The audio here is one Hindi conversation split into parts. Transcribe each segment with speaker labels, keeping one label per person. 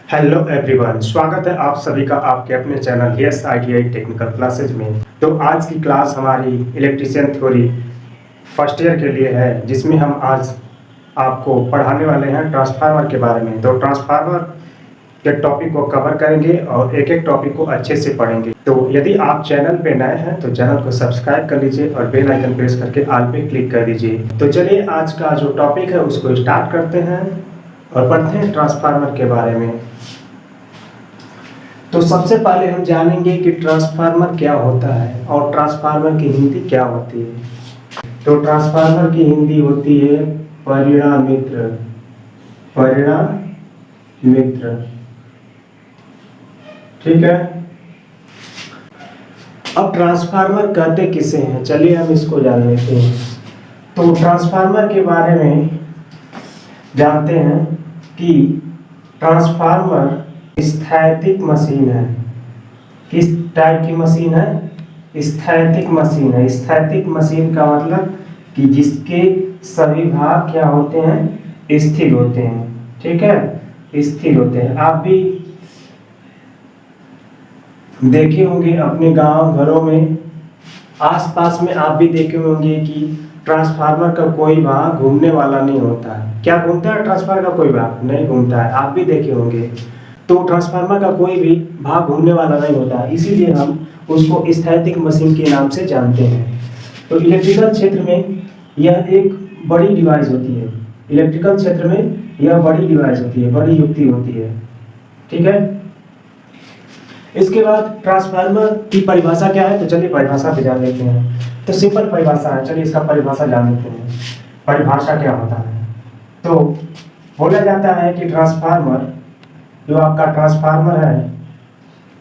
Speaker 1: हेलो एवरीवन, स्वागत है आप सभी का आपके अपने channel yes ITI technical classes में। तो आज की क्लास हमारी इलेक्ट्रीशियन थ्योरी फर्स्ट ईयर के लिए है, जिसमें हम आज आपको पढ़ाने वाले हैं ट्रांसफार्मर के बारे में। तो ट्रांसफार्मर के टॉपिक को कवर करेंगे और एक एक टॉपिक को अच्छे से पढ़ेंगे। तो यदि आप चैनल पे नए हैं तो चैनल को सब्सक्राइब कर लीजिए और बेल आइकन प्रेस करके ऑल पे क्लिक कर दीजिए। तो चलिए आज का जो टॉपिक है उसको स्टार्ट करते हैं और पढ़ते हैं ट्रांसफार्मर के बारे में। तो सबसे पहले हम जानेंगे कि ट्रांसफार्मर क्या होता है और ट्रांसफार्मर की हिंदी क्या होती है। तो ट्रांसफार्मर की हिंदी होती है परिणामित्र। परिणामित्र, ठीक है। अब ट्रांसफार्मर कहते किसे हैं, चलिए हम इसको जान लेते हैं। तो ट्रांसफार्मर के बारे में जानते हैं कि ट्रांसफार्मर स्थैतिक मशीन है। किस टाइप की मशीन है? स्थैतिक मशीन है। स्थैतिक मशीन का मतलब कि जिसके सभी भाग क्या होते हैं? स्थिर होते हैं, ठीक है, स्थिर होते हैं। आप भी देखे होंगे अपने गांव घरों में, आसपास में आप भी देखे होंगे कि ट्रांसफार्मर का कोई भाग घूमने वाला नहीं होता है। क्या घूमता है? ट्रांसफार्मर का कोई भाग नहीं घूमता है, आप भी देखे होंगे। तो ट्रांसफार्मर का कोई भी भाग घूमने वाला नहीं होता है, इसीलिए हम उसको स्थैतिक मशीन के नाम से जानते हैं। तो इलेक्ट्रिकल क्षेत्र में यह एक बड़ी डिवाइस होती है। इलेक्ट्रिकल क्षेत्र में यह बड़ी डिवाइस होती है, बड़ी युक्ति होती है, ठीक है। इसके बाद ट्रांसफार्मर की परिभाषा क्या है, तो चलिए परिभाषा पे जान लेते हैं। तो सिंपल परिभाषा है, चलिए इसका परिभाषा जान लेते हैं। परिभाषा क्या होता है? तो बोला जाता है कि ट्रांसफार्मर, जो आपका ट्रांसफार्मर है,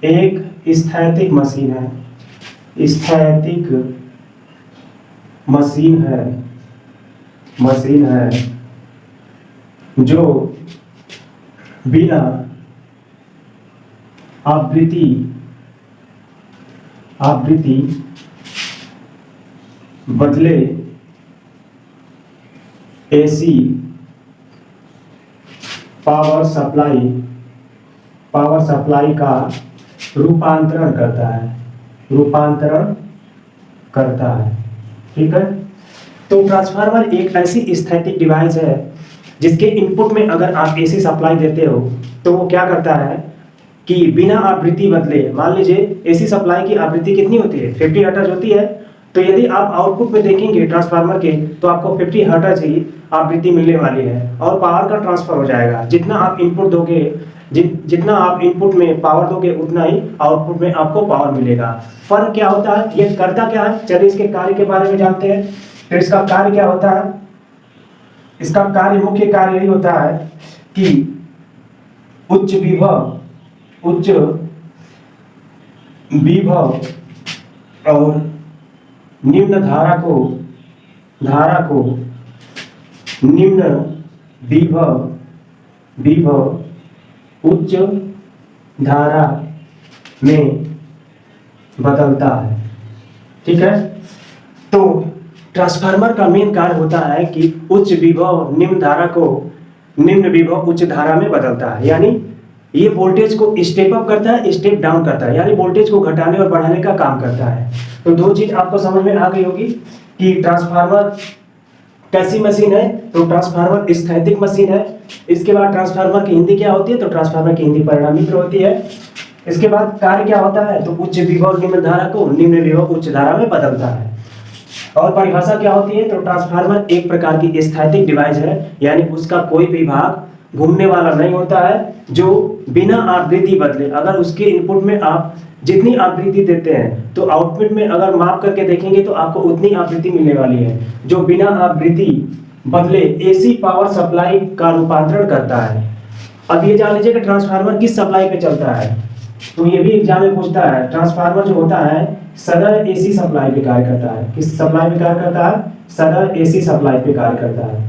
Speaker 1: एक स्थैतिक मशीन है। स्थैतिक मशीन है जो बिना आवृत्ति बदले AC पावर सप्लाई का रूपांतरण करता है, ठीक है। तो ट्रांसफार्मर एक ऐसी स्थैतिक डिवाइस है जिसके इनपुट में अगर आप AC सप्लाई देते हो तो वो क्या करता है कि बिना आवृत्ति बदले, मान लीजिए AC सप्लाई की आवृत्ति कितनी होती है? 50 हर्ट्ज होती है। तो यदि आप आउटपुट में देखेंगे ट्रांसफार्मर के, तो आपको 50 हर्ट्ज ही आवृत्ति मिलने वाली है और पावर का ट्रांसफर हो जाएगा। जितना आप इनपुट दोगे, जितना आप इनपुट में पावर दोगे, उतना ही आउटपुट में आपको पावर मिलेगा। फर्क क्या होता है, ये करता क्या है? चलिए इसके कार्य के बारे में जानते हैं। तो इसका कार्य क्या होता है? इसका कार्य, मुख्य कार्य यही होता है कि उच्च विभव और निम्न धारा को निम्न विभव उच्च धारा में बदलता है, ठीक है। तो ट्रांसफार्मर का मेन कार्य होता है कि उच्च विभव निम्न धारा को निम्न विभव उच्च धारा में बदलता है। यानी ये वोल्टेज को स्टेप अप करता है, स्टेप डाउन करता है, यानी वोल्टेज को घटाने और बढ़ाने का काम करता है। तो दो चीज आपको समझ में आ गई होगी कि ट्रांसफार्मर कैसी मशीन है। तो ट्रांसफार्मर स्थैतिक मशीन है। इसके बाद ट्रांसफार्मर की हिंदी क्या होती है? तो ट्रांसफार्मर की हिंदी परिणामित्र होती है। इसके बाद कार्य क्या होता है? तो उच्च विभव निम्न धारा को निम्न विभव उच्च धारा में बदलता है। और परिभाषा क्या होती है? तो ट्रांसफार्मर एक प्रकार की स्थैतिक डिवाइस है, यानी उसका कोई भी भाग घूमने वाला नहीं होता है, जो बिना आवृत्ति बदले, अगर उसके इनपुट में आप जितनी आवृत्ति देते हैं तो आउटपुट में अगर माप करके देखेंगे तो आपको उतनी आवृत्ति मिलने वाली है, जो बिना आवृत्ति बदले AC पावर सप्लाई का रूपांतरण करता है। अब ये जान लीजिए कि ट्रांसफार्मर किस सप्लाई पे चलता है। तो ये भी एग्जाम में पूछता है। ट्रांसफार्मर जो होता है सदैव AC सप्लाई पे कार्य करता है। किस सप्लाई पे कार्य करता है? सदैव AC सप्लाई पे कार्य करता है।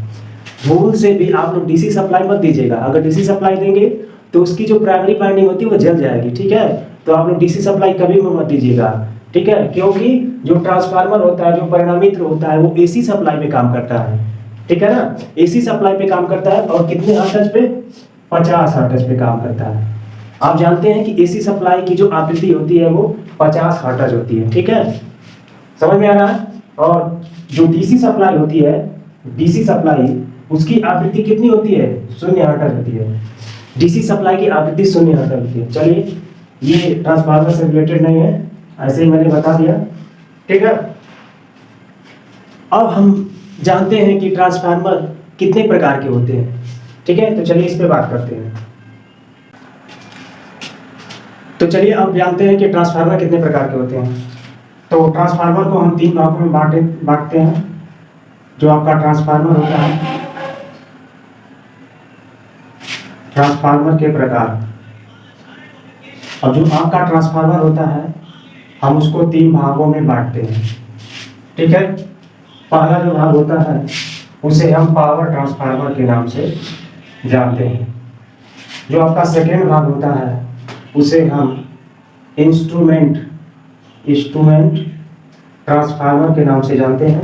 Speaker 1: भूल से भी आप लोग DC सप्लाई मत दीजिएगा। अगर DC सप्लाई देंगे तो उसकी जो प्राइमरी वाइंडिंग होती है वो जल जाएगी, ठीक है। तो आप लोग DC सप्लाई कभी मत दीजिएगा, ठीक है, क्योंकि जो ट्रांसफार्मर होता है, जो परिणामित्र होता है, वो AC सप्लाई पे काम करता है, ठीक है ना। AC सप्लाई पे काम करता है और कितने हर्ट्ज पे? 50 हर्ट्ज पे काम करता है। आप जानते हैं कि एसी सप्लाई की जो आवृत्ति होती है वो 50 हर्ट्ज होती है, ठीक है, समझ में आ रहा है। और जो डीसी सप्लाई होती है, डीसी सप्लाई, उसकी आवृत्ति कितनी होती है, 0 हर्ट्ज होती है। डीसी सप्लाई की आवृत्ति 0 हर्ट्ज होती है। चलिए, ये ट्रांसफार्मर से रिलेटेड नहीं है, ऐसे ही मैंने बता दिया, ठीक है। अब हम जानते हैं कि ट्रांसफार्मर कितने प्रकार के होते हैं, ठीक है, तो चलिए इस पे बात करते हैं। तो चलिए अब जानते हैं कि ट्रांसफार्मर कितने प्रकार के होते हैं। तो ट्रांसफार्मर को हम 3 भागों में बांटते हैं। जो आपका ट्रांसफार्मर होता है, ट्रांसफार्मर के प्रकार। अब जो आपका ट्रांसफार्मर होता है, हम उसको 3 भागों में बांटते हैं, ठीक है। पहला जो भाग होता है उसे हम पावर ट्रांसफार्मर के नाम से जानते हैं। जो आपका सेकेंड भाग होता है उसे हम इंस्ट्रूमेंट ट्रांसफार्मर के नाम से जानते हैं।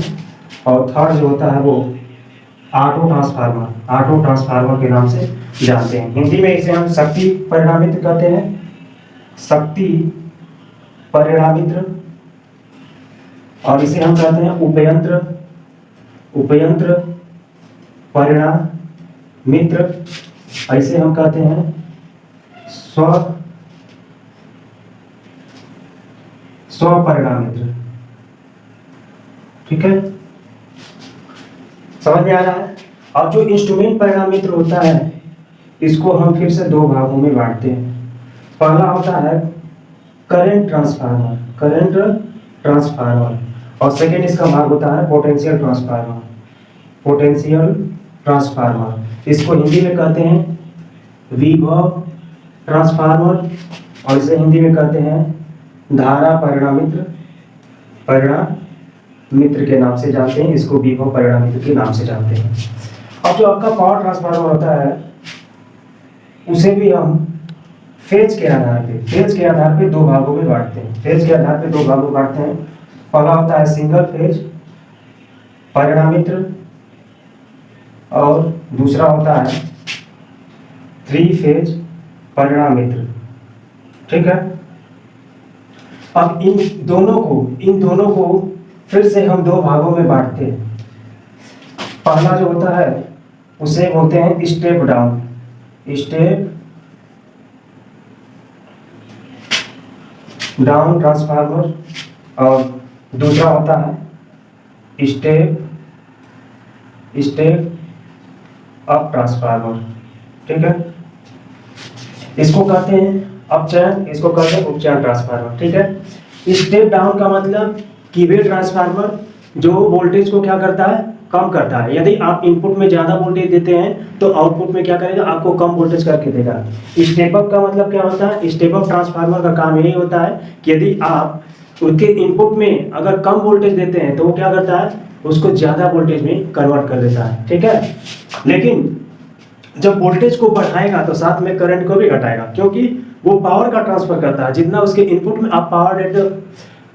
Speaker 1: और थर्ड जो होता है वो ऑटो ट्रांसफार्मर के नाम से जानते हैं। हिंदी में इसे हम शक्ति परिणामित्र कहते हैं, शक्ति परिणामित्र, और इसे हम कहते हैं उपयंत्र परिणामित्र, और इसे हम कहते हैं स्वपरिणामित्र, ठीक है, समझ में आ रहा है। अब जो इंस्ट्रूमेंट परिणामित्र होता है, इसको हम फिर से 2 भागों में बांटते हैं। पहला होता है करंट ट्रांसफार्मर, और सेकेंड इसका भाग होता है पोटेंशियल ट्रांसफार्मर। इसको हिंदी में कहते हैं विभव ट्रांसफार्मर, और इसे हिंदी में कहते हैं धारा परिणामित्र के नाम से जानते हैं। इसको विभव परिणामित्र के नाम से जानते हैं। अब जो आपका पावर ट्रांसफार्मर होता है, उसे भी हम फेज के आधार पे 2 भागों में बांटते हैं। पहला होता है सिंगल फेज परिणामित्र, और दूसरा होता है 3 फेज परिणामित्र, ठीक है। अब इन दोनों को फिर से हम 2 भागों में बांटते हैं। पहला जो होता है उसे बोलते हैं स्टेप डाउन ट्रांसफार्मर, और दूसरा होता है स्टेप अप ट्रांसफार्मर, ठीक है। इसको कहते हैं अपचयन, इसको कहते हैं उपचयन ट्रांसफार्मर, ठीक है। स्टेप डाउन का मतलब कि वे ट्रांसफार्मर जो वोल्टेज को क्या करता है, कम करता है। यदि आप इनपुट में ज़्यादा वोल्टेज देते हैं तो आउटपुट में क्या करेगा, आपको कम वोल्टेज करके देगा। स्टेप अप का मतलब क्या होता है, स्टेप अप ट्रांसफार्मर का काम यही होता है कि यदि आप उसके इनपुट में अगर कम वोल्टेज देते हैं तो वो क्या करता है, उसको ज़्यादा वोल्टेज में कन्वर्ट कर देता है, ठीक है। लेकिन जब वोल्टेज को बढ़ाएगा तो साथ में करंट को भी घटाएगा, क्योंकि वो पावर का ट्रांसफर करता है। जितना उसके इनपुट में आप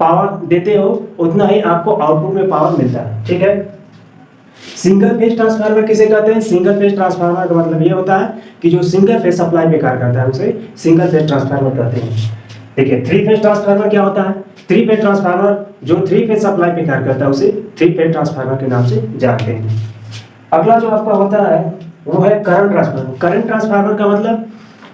Speaker 1: पावर देते हो उतना ही आपको आउटपुट में पावर मिलता है, ठीक है। सिंगल फेज ट्रांसफार्मर किसे कहते हैं, सिंगल फेज ट्रांसफार्मर का मतलब ये होता है कि जो सिंगल फेज सप्लाई पे कार्य करता है उसे सिंगल फेज ट्रांसफार्मर कहते हैं। देखिए 3 फेज ट्रांसफार्मर क्या होता है, 3 फेज ट्रांसफार्मर जो 3 फेज सप्लाई पे कार्य करता है उसे 3 फेज ट्रांसफार्मर के नाम से जानते हैं। अगला जो आपका होता है वो है करंट ट्रांसफार्मर का मतलब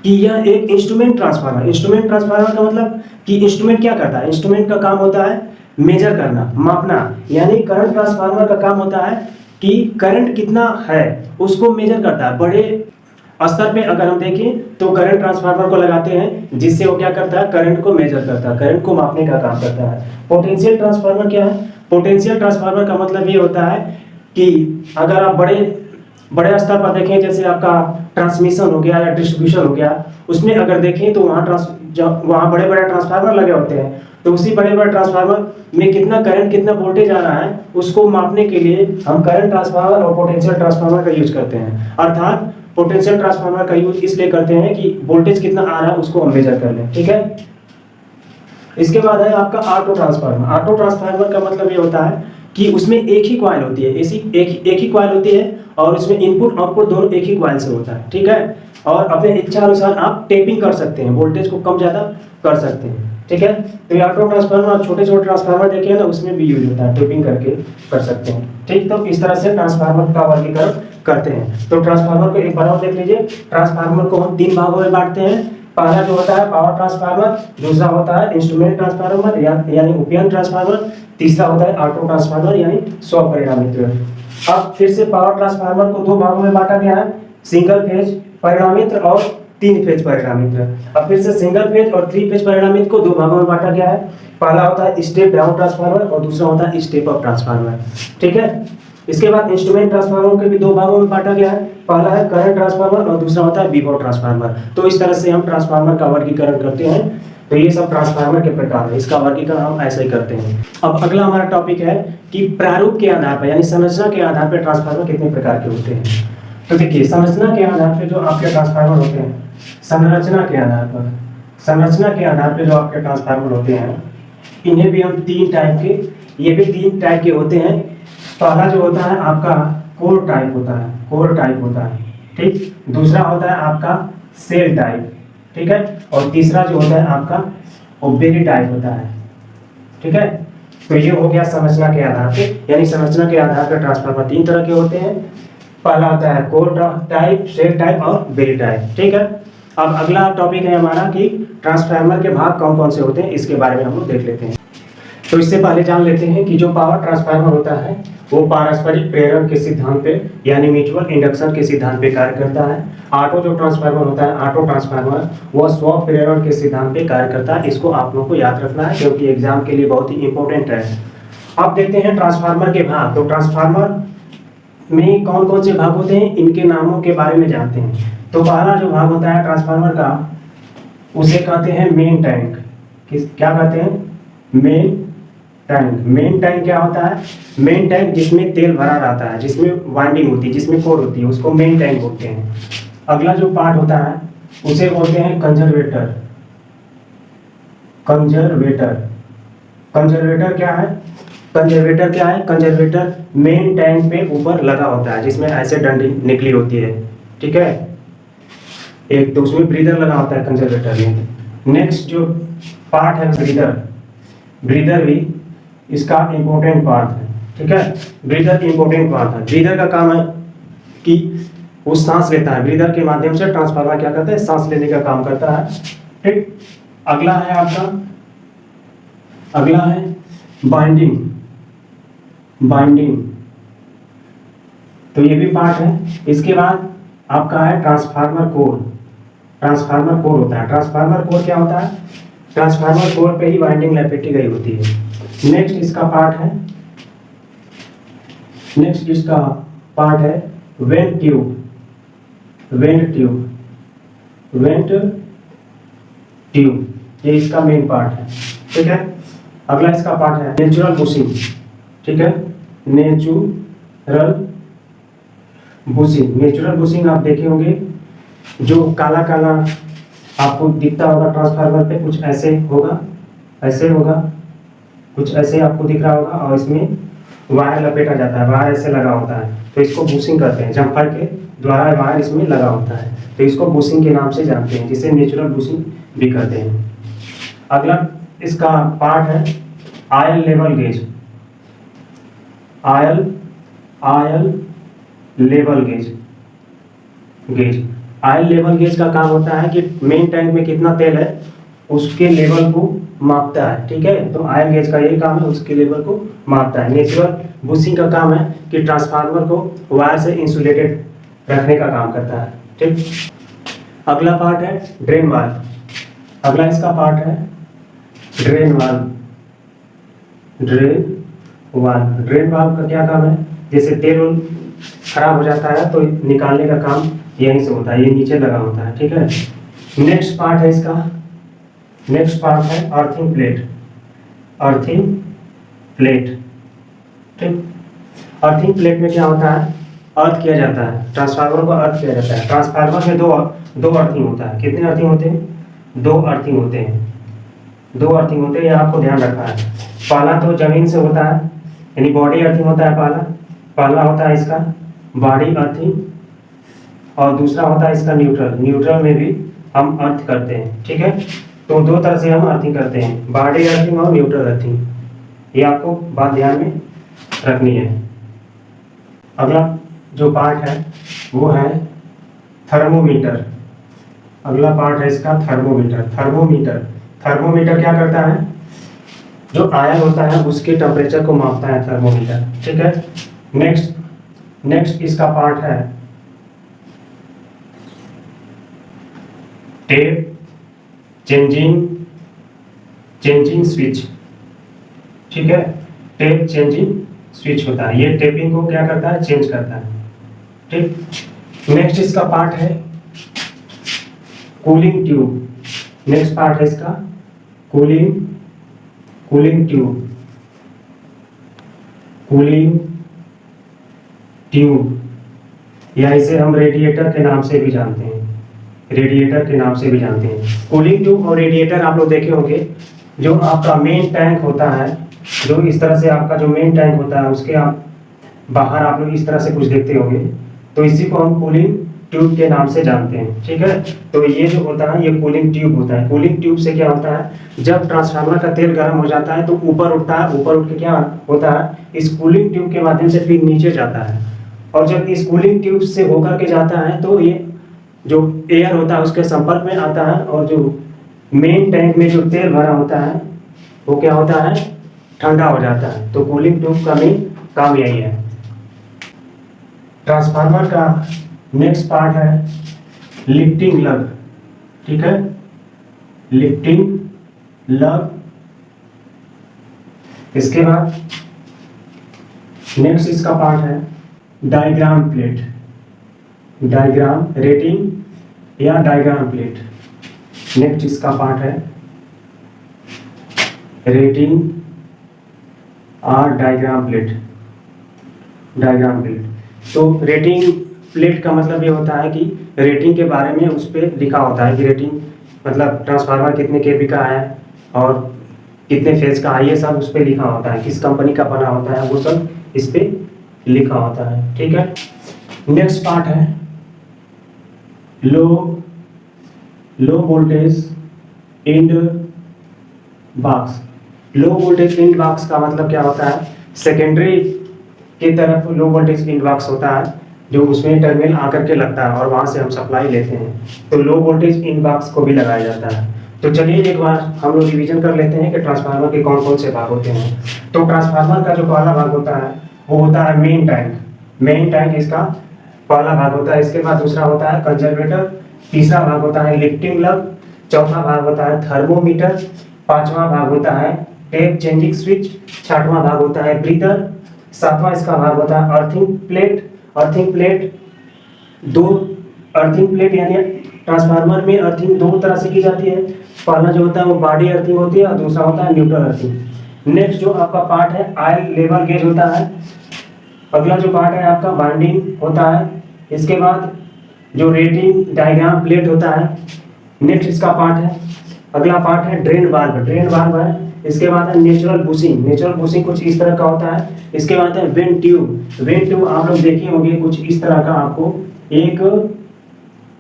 Speaker 1: कि यह एक इंस्ट्रूमेंट ट्रांसफार्मर का मतलब कि इंस्ट्रूमेंट क्या करता है, इंस्ट्रूमेंट का काम होता है मेजर करना, मापना। यानी करंट ट्रांसफार्मर का काम होता है कि करंट कितना है उसको मेजर करता है। बड़े स्तर पे अगर हम देखें तो करंट ट्रांसफार्मर को लगाते हैं, जिससे वो क्या करता है, करंट को मेजर करता है, करंट को मापने का काम करता है। पोटेंशियल ट्रांसफार्मर क्या है, पोटेंशियल ट्रांसफार्मर का मतलब ये होता है कि अगर आप बड़े स्तर पर देखें, जैसे आपका ट्रांसमिशन हो गया या डिस्ट्रीब्यूशन हो गया, उसमें अगर देखें तो वहाँ बड़े बड़े ट्रांसफार्मर लगे होते हैं। तो उसी बड़े बड़े ट्रांसफार्मर में कितना करंट, कितना वोल्टेज आ रहा है उसको मापने के लिए हम करंट ट्रांसफार्मर और पोटेंशियल ट्रांसफार्मर का यूज करते हैं। अर्थात पोटेंशियल ट्रांसफार्मर का यूज इसलिए करते हैं कि वोल्टेज कितना आ रहा है उसको हम मेजर कर लें, ठीक है। इसके बाद है आपका ऑटो ट्रांसफार्मर का मतलब ये होता है कि उसमें एक ही कॉइल होती है, एक ही कॉइल होती है और उसमें इनपुट आउटपुट दोनों एक ही कॉइल से होता है, ठीक है। और अपने इच्छा अनुसार आप टेपिंग कर सकते हैं, वोल्टेज को कम ज़्यादा कर सकते हैं। ठीक है, तो ये ऑटो ट्रांसफार्मर, छोटे छोटे ट्रांसफार्मर देखिए ना, उसमें भी यूज होता है, टेपिंग करके कर सकते हैं। ठीक, तो इस तरह से ट्रांसफार्मर का वर्गीकरण करते हैं। तो ट्रांसफार्मर को एक बार और देख लीजिए। ट्रांसफार्मर को हम 3 भागों में बांटते हैं। पहला जो होता है पावर ट्रांसफार्मर, दूसरा होता है इंस्ट्रूमेंट ट्रांसफार्मर यानी उपयंत्र ट्रांसफार्मर, तीसरा होता है ऑटो ट्रांसफार्मर यानी स्वपरिणामित्र। अब फिर से पावर ट्रांसफार्मर को 2 भागों में बांटा गया है, सिंगल फेज परिणामित्र और 3 फेज परिणामित्र। अब फिर से सिंगल फेज और 3 फेज परिणामित्र को 2 भागों में बांटा गया है। पहला होता है स्टेप डाउन ट्रांसफार्मर और दूसरा होता है स्टेप अप ट्रांसफार्मर। ठीक है, इसके बाद इंस्ट्रूमेंट ट्रांसफार्मर के भी 2 भागों में बांटा गया है। पहला है करंट ट्रांसफार्मर और दूसरा होता है विभव ट्रांसफार्मर। तो इस तरह से हम ट्रांसफार्मर का वर्गीकरण करते हैं। तो ये सब ट्रांसफार्मर के प्रकार है, इसका वर्गीकरण हम ऐसे ही करते हैं। अब अगला हमारा टॉपिक है कि प्रारूप के आधार पर यानी संरचना के आधार पर ट्रांसफार्मर कितने प्रकार के होते हैं। तो देखिए, संरचना के आधार पर जो आपके ट्रांसफार्मर होते हैं, संरचना के आधार पर जो आपके ट्रांसफार्मर होते हैं, इन्हें भी हम 3 टाइप के, ये भी 3 टाइप के होते हैं। पहला जो होता है आपका कोर टाइप होता है, ठीक। दूसरा होता है आपका सेल टाइप, ठीक है। और तीसरा जो होता है आपका ओबेरी टाइप होता है, ठीक है। तो ये हो गया संरचना के आधार पे, यानी संरचना के आधार पर ट्रांसफार्मर 3 तरह के होते हैं। पहला होता है कोर टाइप, सेल टाइप और बेरी टाइप, ठीक है। अब अगला टॉपिक है हमारा कि ट्रांसफार्मर के भाग कौन कौन से होते हैं, इसके बारे में हम लोग देख लेते हैं। तो इससे पहले जान लेते हैं कि जो पावर ट्रांसफार्मर होता है वो पारस्परिक प्रेरण के सिद्धांत पे यानी म्यूचुअल इंडक्शन के सिद्धांत पे कार्य करता है। ऑटो जो ट्रांसफार्मर होता है, ऑटो ट्रांसफार्मर, वो स्व प्रेरण के सिद्धांत पे कार्य करता है। इसको आप लोगों को याद रखना है क्योंकि एग्जाम के लिए बहुत ही इंपॉर्टेंट है। अब देखते हैं ट्रांसफार्मर के भाग। तो ट्रांसफार्मर में कौन कौन से भाग होते हैं, इनके नामों के बारे में जानते हैं। तो पहला जो भाग होता है ट्रांसफार्मर का, उसे कहते हैं मेन टैंक। क्या कहते हैं? Main tank. मेन टैंक क्या होता है? मेन टैंक जिसमें तेल भरा रहता है, जिसमें वाइंडिंग होती है, जिसमें कोर होती है, उसको मेन टैंक बोलते हैं। अगला जो पार्ट होता है उसे बोलते हैं कंजर्वेटर। कंजर्वेटर क्या है? कंजर्वेटर मेन टैंक पे ऊपर लगा होता है, जिसमें ऐसे डंडी निकली होती है, ठीक है। एक तो उसमें ब्रीदर लगा होता है कंजर्वेटर में। नेक्स्ट जो पार्ट है ब्रीदर भी इसका इंपॉर्टेंट पार्ट है, ठीक है। ब्रीदर इंपॉर्टेंट पार्ट है। ब्रीदर का काम है कि वो सांस लेता है, ब्रीदर के माध्यम से ट्रांसफार्मर क्या करता है, सांस लेने का काम करता है, ठीक। अगला है बाइंडिंग, तो ये भी पार्ट है। इसके बाद आपका है ट्रांसफार्मर कोर होता है। ट्रांसफार्मर कोर क्या होता है? ट्रांसफार्मर कोर पे ही वाइंडिंग लपेटी गई होती है। नेक्स्ट इसका पार्ट है वेंट ट्यूब, ये इसका मेन पार्ट है, ठीक है। अगला इसका पार्ट है नेचुरल बुशिंग, ठीक है। नेचुरल बुशिंग आप देखे होंगे, जो काला काला आपको दिखता होगा ट्रांसफार्मर पे, कुछ ऐसे होगा, कुछ ऐसे आपको दिख रहा होगा, और इसमें वायर लपेटा जाता है, वायर ऐसे लगा होता है, तो इसको बुशिंग कहते हैं। जम्पर के द्वारा वायर इसमें लगा होता है, तो इसको बुशिंग के नाम से जानते हैं, जिसे नेचुरल बुशिंग भी कहते हैं। अगला इसका पार्ट है oil level gauge. Oil level gauge का काम होता है कि मेन टैंक में कितना तेल है उसके लेवल को मापता है, ठीक है। तो आयल गेज का यही काम है, उसके लेवल को मापता है। नेचुरल बुशिंग का काम है कि ट्रांसफार्मर को वायर से इंसुलेटेड रखने का काम करता है, ठीक। अगला पार्ट है ड्रेन वाल्व। अगला इसका पार्ट है ड्रेन वाल्व का क्या काम है? जैसे तेल खराब हो जाता है तो निकालने का काम यहीं से होता है, ये नीचे लगा होता है, ठीक है। नेक्स्ट पार्ट है अर्थिंग प्लेट, ठीक। अर्थिंग प्लेट में क्या होता है? अर्थ किया जाता है, ट्रांसफार्मर को अर्थ किया जाता है। ट्रांसफार्मर में दो अर्थिंग होता है। कितने अर्थिंग होते हैं? 2 अर्थिंग होते हैं, ये आपको ध्यान रखना है। पहला तो जमीन से होता है, यानी बॉडी अर्थिंग होता है। पहला होता है इसका बॉडी अर्थिंग, और दूसरा होता है इसका न्यूट्रल। न्यूट्रल में भी हम अर्थ करते हैं, ठीक है। तो दो तरह से हम अर्थिंग करते हैं, बॉडी अर्थिंग और न्यूट्रल अर्थिंग। ये आपको बात ध्यान में रखनी है। अगला जो पार्ट है वो है थर्मोमीटर। अगला पार्ट है इसका थर्मोमीटर। थर्मोमीटर क्या करता है, जो आयन होता है उसके टेम्परेचर को मापता है थर्मोमीटर, ठीक है। नेक्स्ट इसका पार्ट है टेप चेंजिंग स्विच, ठीक है। टेप चेंजिंग स्विच होता है, ये टेपिंग को क्या करता है, चेंज करता है, ठीक। नेक्स्ट इसका पार्ट है कूलिंग ट्यूब। नेक्स्ट पार्ट है इसका कूलिंग ट्यूब, या इसे हम रेडिएटर के नाम से भी जानते हैं। कूलिंग ट्यूब और रेडिएटर आप लोग देखे होंगे। जो आपका मेन टैंक होता है, जो इस तरह से आपका जो मेन टैंक होता है उसके आप बाहर आप लोग इस तरह से कुछ देखते होंगे, तो इसी को हम कूलिंग ट्यूब के नाम से जानते हैं, ठीक है। तो ये जो होता है ये कूलिंग ट्यूब होता है। कूलिंग ट्यूब से क्या होता है, जब ट्रांसफार्मर का तेल गर्म हो जाता है तो ऊपर उठता है, ऊपर उठ के क्या होता है, इस कूलिंग ट्यूब के माध्यम से फिर नीचे जाता है। और जब इस कूलिंग ट्यूब से होकर के जाता है तो ये जो एयर होता है उसके संपर्क में आता है, और जो मेन टैंक में जो तेल भरा होता है वो क्या होता है, ठंडा हो जाता है। तो कूलिंग ट्यूब का मेन काम यही है। ट्रांसफार्मर का नेक्स्ट पार्ट है लिफ्टिंग लग, ठीक है। लिफ्टिंग लग। इसके बाद नेक्स्ट इसका पार्ट है डायग्राम प्लेट। डायग्राम रेटिंग या डायग्राम प्लेट। नेक्स्ट इसका पार्ट है रेटिंग और डायग्राम प्लेट। तो रेटिंग प्लेट का मतलब ये होता है कि रेटिंग के बारे में उस पर लिखा होता है कि रेटिंग मतलब ट्रांसफार्मर कितने केवी का है और कितने फेज का है, ये सब उस पर लिखा होता है। किस कंपनी का बना होता है वो सब इस पे लिखा होता है, ठीक है। नेक्स्ट पार्ट है low voltage and box. Low voltage and box का मतलब क्या होता है, सेकेंडरी की तरफ लो वोल्टेज एंड बॉक्स होता है, जो उसमें टर्मिनल आकर के लगता है और वहां से हम सप्लाई लेते हैं, तो लो वोल्टेज इन बॉक्स को भी लगाया जाता है। तो चलिए एक बार हम लोग रिवीजन कर लेते हैं कि ट्रांसफार्मर के कौन कौन से भाग होते हैं। तो ट्रांसफार्मर का जो पहला भाग होता है वो होता है मेन टैंक इसका पहला भाग होता है। इसके बाद दूसरा होता है कंजर्वेटर, तीसरा भाग होता है लिफ्टिंग लग, चौथा भाग होता है थर्मोमीटर, पांचवा भाग होता है टेप चेंजिंग स्विच, छठवां भाग होता है ब्रीदर, सातवां इसका भाग होता है अर्थिंग प्लेट यानी ट्रांसफार्मर में अर्थिंग दो तरह से की जाती है। पहला जो होता है वो बॉडी अर्थिंग होती है और दूसरा होता है न्यूट्रल अर्थिंग। नेक्स्ट जो आपका पार्ट है ऑयल लेवल गेज होता है। अगला जो पार्ट है आपका बाइंडिंग होता है। इसके बाद जो रेटिंग डायग्राम प्लेट होता है। नेक्स्ट इसका पार्ट है, अगला पार्ट है ड्रेन वाल्व है। इसके बाद है नेचुरल बुशिंग कुछ इस तरह का होता है। इसके बाद है वेंट ट्यूब आप लोग देखे होंगे कुछ इस तरह का, आपको एक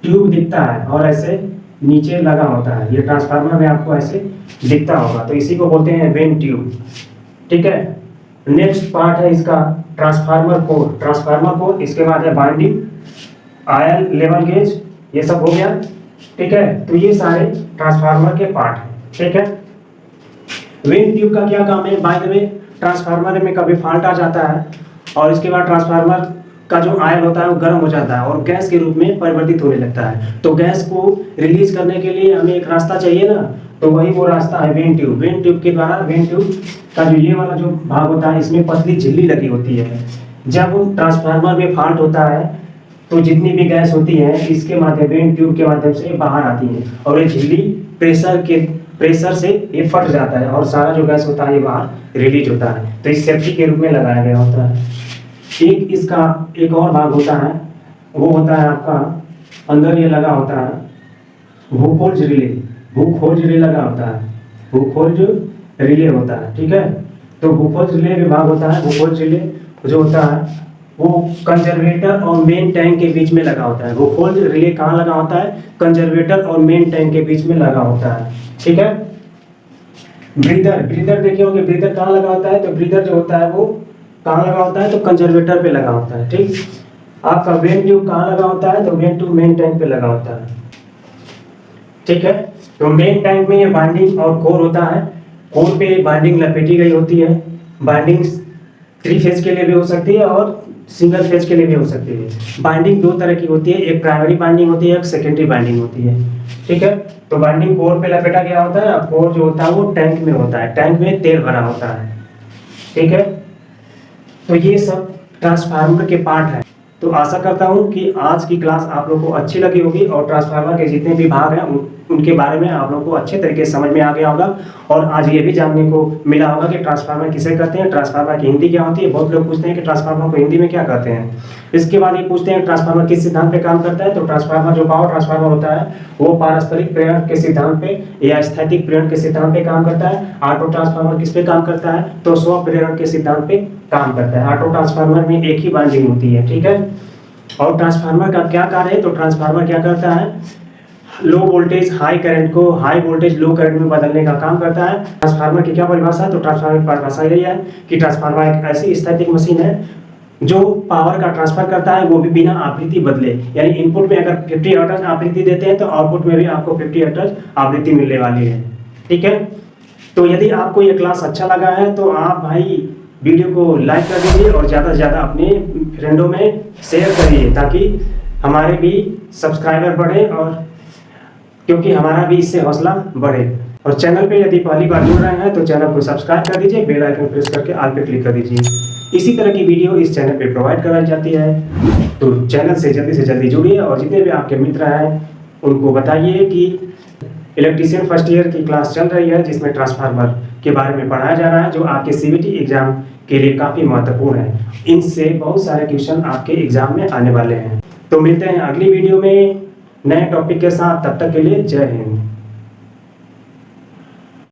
Speaker 1: ट्यूब दिखता है और ऐसे नीचे लगा होता है, ये ट्रांसफार्मर में आपको ऐसे दिखता होगा, तो इसी को बोलते हैं वेंट ट्यूब, ठीक है। नेक्स्ट पार्ट है इसका ट्रांसफार्मर कोर। इसके बाद है बाइंडिंग, आयल लेवल गेज, ये सब हो गया, ठीक है। तो ये सारे ट्रांसफार्मर के पार्ट हैं, ठीक है। वेंट ट्यूब का क्या काम है, बाय द वे ट्रांसफार्मर में कभी फॉल्ट आ जाता है और इसके बाद ट्रांसफार्मर का जो आयल होता है वो गर्म हो जाता है और गैस के रूप में परिवर्तित होने लगता है। तो गैस को रिलीज करने के लिए हमें एक रास्ता चाहिए ना, तो वही वो रास्ता है वेंट ट्यूब के द्वारा। वेंट ट्यूब का जो ये वाला जो भाग होता है इसमें पतली झिल्ली लगी होती है। जब ट्रांसफार्मर में फॉल्ट होता है तो जितनी भी गैस होती है इसके माध्यम वेंट ट्यूब के माध्यम से बाहर आती है और ये झिल्ली प्रेशर से ये फट जाता है और सारा जो गैस होता है ये बाहर रिलीज होता है। तो इस सेफ्टी के रूप में लगाया गया होता है। एक इसका एक और भाग होता है, वो होता है आपका अंदर ये लगा होता है भूखोज रिले लगा होता है, भूखोज रिले होता है, ठीक है। तो भूखोज रिले भी भाग होता है। भूखोज रिले जो होता है वो कंजर्वेटर और मेन टैंक के बीच में लगा होता है। वो फोल्ड रिले कहाँ लगा होता है? कंजर्वेटर और मेन टैंक के बीच में लगा होता है, ठीक है। ब्रीदर देखे होंगे, ब्रीदर कहाँ लगा होता है? तो ब्रीदर जो होता है वो कहाँ लगा होता है? तो कंजर्वेटर पे लगा होता है, ठीक। आपका वेन ट्यूब कहाँ लगा होता है? तो वेन ट्यूब मेन टैंक पे लगा होता है, ठीक है। तो मेन टैंक में ये बाइंडिंग और कोर होता है। कोर पे बाइंडिंग लपेटी गई होती है। बाइंडिंग 3 फेज के लिए भी हो सकती है और सिंगल फेज के लिए भी हो सकती है। बाइंडिंग 2 तरह की होती है, एक प्राइमरी बाइंडिंग होती है, एक सेकेंडरी बाइंडिंग होती है, ठीक है। तो बाइंडिंग कोर पे लपेटा गया होता है, और कोर जो होता है वो टैंक में होता है, टैंक में तेल भरा होता है, ठीक है। तो ये सब ट्रांसफार्मर के पार्ट है। तो आशा करता हूँ कि आज की क्लास आप लोगों को अच्छी लगी होगी और ट्रांसफार्मर के जितने भी भाग हैं उनके बारे में आप लोगों को अच्छे तरीके से समझ में आ गया होगा। और आज ये भी जानने को मिला होगा कि ट्रांसफार्मर किसे कहते हैं, ट्रांसफार्मर की हिंदी क्या होती है। बहुत लोग पूछते हैं कि ट्रांसफार्मर को हिंदी में क्या कहते हैं। इसके बाद ये पूछते हैं ट्रांसफार्मर किस सिद्धांत पे काम करता है। तो ट्रांसफार्मर जो पावर ट्रांसफार्मर होता है वो पारस्परिक प्रेरण के सिद्धांत पे या स्थैतिक प्रेरण के सिद्धांत पे काम करता है। ऑटो ट्रांसफार्मर किस पे काम करता है? तो स्व प्रेरण के सिद्धांत पे काम करता है। ऑटो ट्रांसफार्मर में एक ही बाइंडिंग होती है, ठीक है। और ट्रांसफार्मर का क्या कार्य है? तो ट्रांसफार्मर क्या करता है? लो वोल्टेज हाई करंट को हाई वोल्टेज लो करंट में बदलने का काम करता है। ट्रांसफार्मर की क्या परिभाषा है? तो ट्रांसफार्मर की परिभाषा यही है कि ट्रांसफार्मर एक ऐसी स्थैतिक मशीन है जो पावर का ट्रांसफर करता है, वो भी बिना आवृत्ति बदले। यानी इनपुट में अगर 50 हर्ट्ज आवृत्ति देते हैं तो आउटपुट में भी आपको 50 हर्ट्ज आवृत्ति मिलने वाली है, ठीक है। तो यदि आपको ये क्लास अच्छा लगा है तो आप भाई वीडियो को लाइक कर दीजिए और ज़्यादा से ज़्यादा अपने फ्रेंडों में शेयर करिए ताकि हमारे भी सब्सक्राइबर बढ़े और क्योंकि हमारा भी इससे हौसला बढ़े। और चैनल पे यदि पहली बार जुड़ रहे हैं तो चैनल को सब्सक्राइब कर दीजिए, बेल आइकन प्रेस करके ऑल पे क्लिक कर दीजिए। इसी तरह की वीडियो इस चैनल पे प्रोवाइड कराई जाती है। तो चैनल से जल्दी जुड़िए और जितने भी आपके मित्र हैं उनको बताइए कि इलेक्ट्रीशियन फर्स्ट ईयर की क्लास चल रही है जिसमें ट्रांसफार्मर के बारे में पढ़ाया जा रहा है, जो आपके सीबीटी एग्जाम के लिए काफ़ी महत्वपूर्ण है। इनसे बहुत सारे क्वेश्चन आपके एग्जाम में आने वाले हैं। तो मिलते हैं अगली वीडियो में नए टॉपिक के साथ, तब तक के लिए जय हिंद।